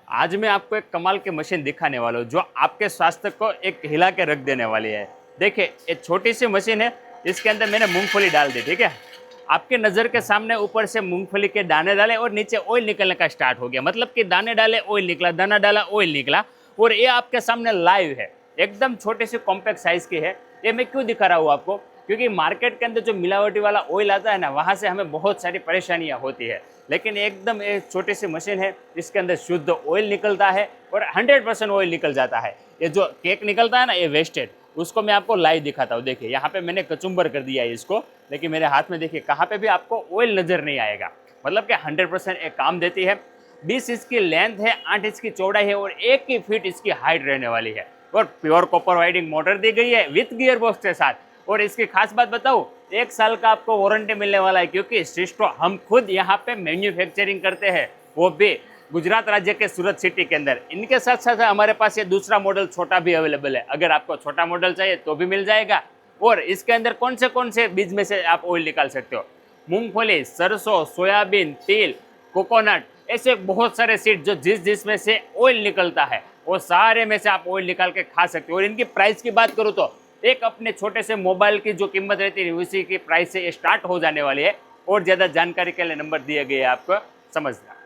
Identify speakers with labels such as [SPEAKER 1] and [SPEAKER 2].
[SPEAKER 1] आज मैं आपको एक कमाल की मशीन दिखाने वाला हूँ जो आपके स्वास्थ्य को एक हिला के रख देने वाली है। देखिए, ये छोटी सी मशीन है, इसके अंदर मैंने मूंगफली डाल दी, ठीक है। आपके नज़र के सामने ऊपर से मूंगफली के दाने डाले और नीचे ऑयल निकलने का स्टार्ट हो गया। मतलब कि दाने डाले ऑयल निकला, दाना डाला ऑयल निकला, और ये आपके सामने लाइव है। एकदम छोटे से कॉम्पैक्ट साइज की है। ये मैं क्यों दिखा रहा हूँ आपको, क्योंकि मार्केट के अंदर जो मिलावटी वाला ऑयल आता है ना, वहाँ से हमें बहुत सारी परेशानियाँ होती है। लेकिन एकदम एक छोटी सी मशीन है, इसके अंदर शुद्ध ऑयल निकलता है और 100% ऑयल निकल जाता है। ये जो केक निकलता है ना, ये वेस्टेड, उसको मैं आपको लाइव दिखाता हूँ। देखिए, यहाँ पे मैंने कचुम्बर कर दिया है इसको, लेकिन मेरे हाथ में देखिए कहाँ पे भी आपको ऑयल नज़र नहीं आएगा। मतलब कि 100% एक काम देती है। 20 इसकी लेंथ है, 8 इसकी चौड़ाई है और 1 ही फीट इसकी हाइट रहने वाली है। और प्योर कॉपर वाइंडिंग मोटर दी गई है विथ गियर बॉक्स के साथ। और इसकी खास बात बताऊँ, 1 साल का आपको वारंटी मिलने वाला है, क्योंकि सिस्टो हम खुद यहाँ पे मैन्युफैक्चरिंग करते हैं, वो भी गुजरात राज्य के सूरत सिटी के अंदर। इनके साथ साथ हमारे पास ये दूसरा मॉडल छोटा भी अवेलेबल है। अगर आपको छोटा मॉडल चाहिए तो भी मिल जाएगा। और इसके अंदर कौन से बीज में से आप ऑयल निकाल सकते हो, मूंगफली, सरसों, सोयाबीन, तिल, कोकोनट, ऐसे बहुत सारे सीड जो जिस में से ऑयल निकलता है, वो सारे में से आप ऑयल निकाल के खा सकते हो। और इनकी प्राइस की बात करूँ तो एक अपने छोटे से मोबाइल की जो कीमत रहती है उसी की प्राइस से ये स्टार्ट हो जाने वाली है। और ज़्यादा जानकारी के लिए नंबर दिए गए हैं आपको, समझना।